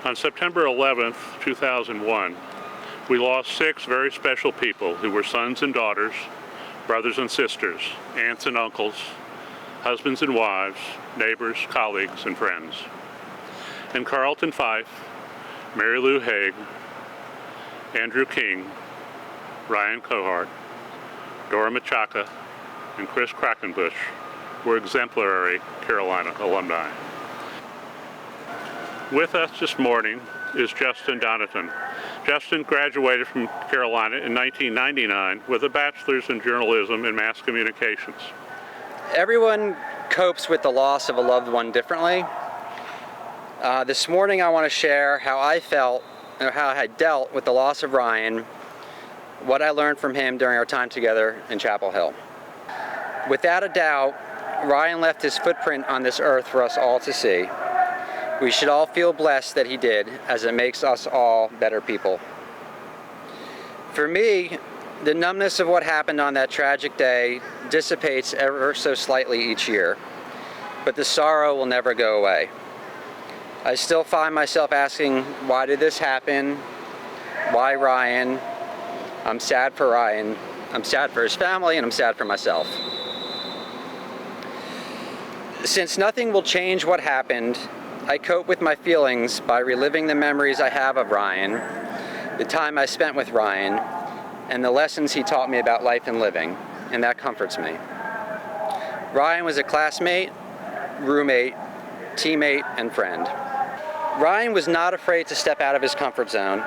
On September 11th, 2001, we lost 6 very special people who were sons and daughters, brothers and sisters, aunts and uncles, husbands and wives, neighbors, colleagues, and friends. And Carlton Fife, Mary Lou Haig, Andrew King, Ryan Cohart, Dora Machaca, and Chris Krakenbush were exemplary Carolina alumni. With us this morning is Justin Donaton. Justin graduated from Carolina in 1999 with a bachelor's in journalism and mass communications. Everyone copes with the loss of a loved one differently. This morning I want to share how I felt, or how I dealt with the loss of Ryan, what I learned from him during our time together in Chapel Hill. Without a doubt, Ryan left his footprint on this earth for us all to see. We should all feel blessed that he did, as it makes us all better people. For me, the numbness of what happened on that tragic day dissipates ever so slightly each year, but the sorrow will never go away. I still find myself asking, why did this happen? Why Ryan? I'm sad for Ryan. I'm sad for his family, and I'm sad for myself. Since nothing will change what happened, I cope with my feelings by reliving the memories I have of Ryan, the time I spent with Ryan, and the lessons he taught me about life and living, and that comforts me. Ryan was a classmate, roommate, teammate, and friend. Ryan was not afraid to step out of his comfort zone.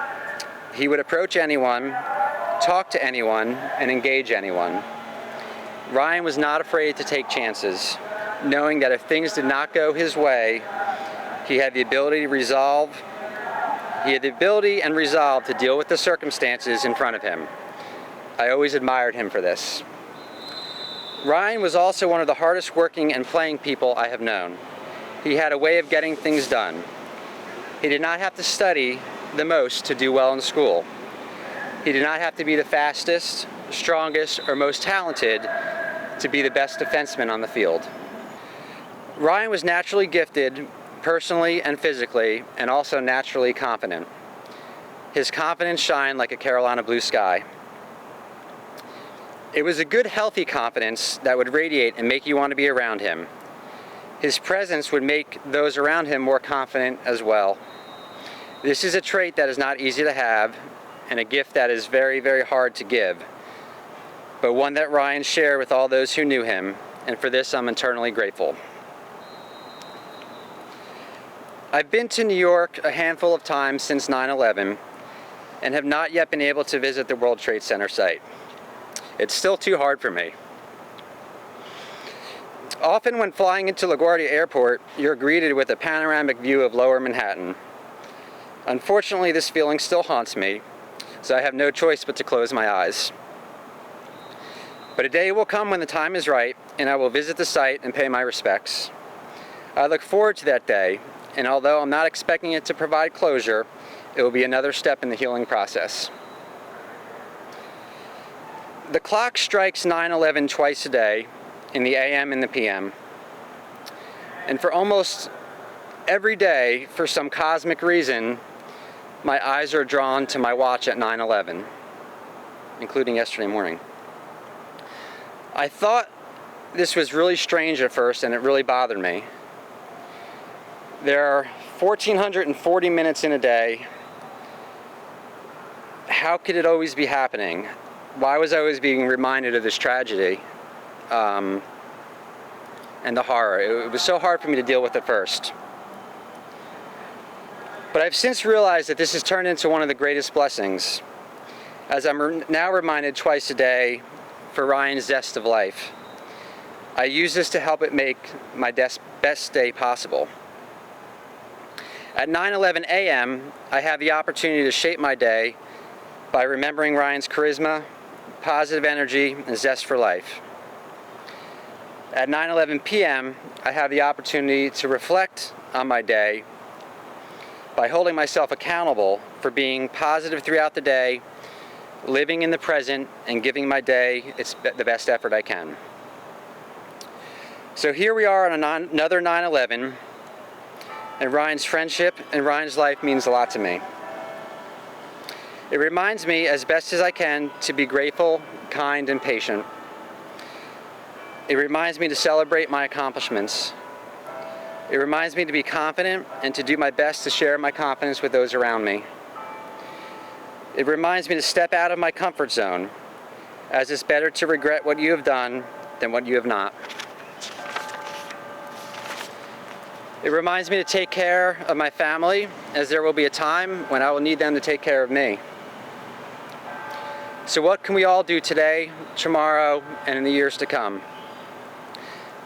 He would approach anyone, talk to anyone, and engage anyone. Ryan was not afraid to take chances, knowing that if things did not go his way, he had the ability and resolve to deal with the circumstances in front of him. I always admired him for this. Ryan was also one of the hardest working and playing people I have known. He had a way of getting things done. He did not have to study the most to do well in school. He did not have to be the fastest, strongest, or most talented to be the best defenseman on the field. Ryan was naturally gifted, personally and physically, and also naturally confident. His confidence shined like a Carolina blue sky. It was a good, healthy confidence that would radiate and make you want to be around him. His presence would make those around him more confident as well. This is a trait that is not easy to have, and a gift that is very, very hard to give, but one that Ryan shared with all those who knew him, and for this I'm eternally grateful. I've been to New York a handful of times since 9/11 and have not yet been able to visit the World Trade Center site. It's still too hard for me. Often when flying into LaGuardia Airport, you're greeted with a panoramic view of Lower Manhattan. Unfortunately, this feeling still haunts me, so I have no choice but to close my eyes. But a day will come when the time is right, and I will visit the site and pay my respects. I look forward to that day, and although I'm not expecting it to provide closure, it will be another step in the healing process. The clock strikes 9/11 twice a day, in the AM and the PM. And for almost every day, for some cosmic reason, my eyes are drawn to my watch at 9/11, including yesterday morning. I thought this was really strange at first, and it really bothered me. There are 1,440 minutes in a day. How could it always be happening? Why was I always being reminded of this tragedy and the horror? It was so hard for me to deal with at first. But I've since realized that this has turned into one of the greatest blessings, as I'm now reminded twice a day for Ryan's zest of life. I use this to help it make my best day possible. At 9:11 a.m., I have the opportunity to shape my day by remembering Ryan's charisma, positive energy, and zest for life. At 9:11 p.m., I have the opportunity to reflect on my day by holding myself accountable for being positive throughout the day, living in the present, and giving my day the best effort I can. So here we are on another 9/11, and Ryan's friendship and Ryan's life means a lot to me. It reminds me, as best as I can, to be grateful, kind, and patient. It reminds me to celebrate my accomplishments. It reminds me to be confident and to do my best to share my confidence with those around me. It reminds me to step out of my comfort zone, as it's better to regret what you have done than what you have not. It reminds me to take care of my family, as there will be a time when I will need them to take care of me. So what can we all do today, tomorrow, and in the years to come?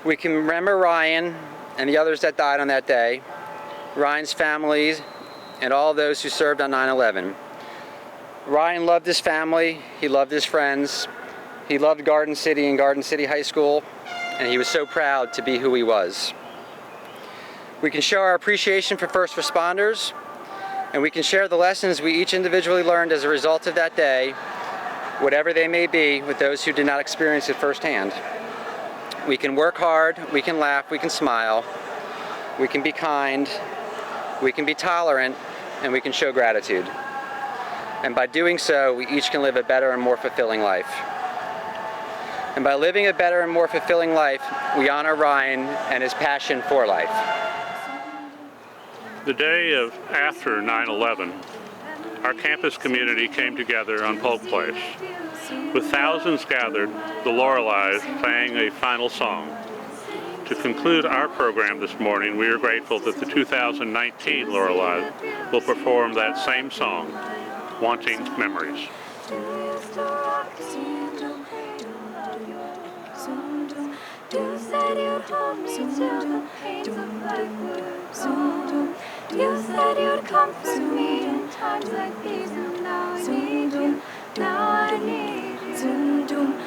We can remember Ryan and the others that died on that day, Ryan's family, and all those who served on 9/11. Ryan loved his family, he loved his friends, he loved Garden City and Garden City High School, and he was so proud to be who he was. We can show our appreciation for first responders, and we can share the lessons we each individually learned as a result of that day, whatever they may be, with those who did not experience it firsthand. We can work hard, we can laugh, we can smile, we can be kind, we can be tolerant, and we can show gratitude. And by doing so, we each can live a better and more fulfilling life. And by living a better and more fulfilling life, we honor Ryan and his passion for life. The day of after 9/11, our campus community came together on Polk Place. With thousands gathered, the Lorelei's sang a final song. To conclude our program this morning, we are grateful that the 2019 Lorelei will perform that same song, Wanting Memories. You said you'd hold me till the pains of life would have gone. You said you'd comfort me in times like these, and now I need you. Now I need you.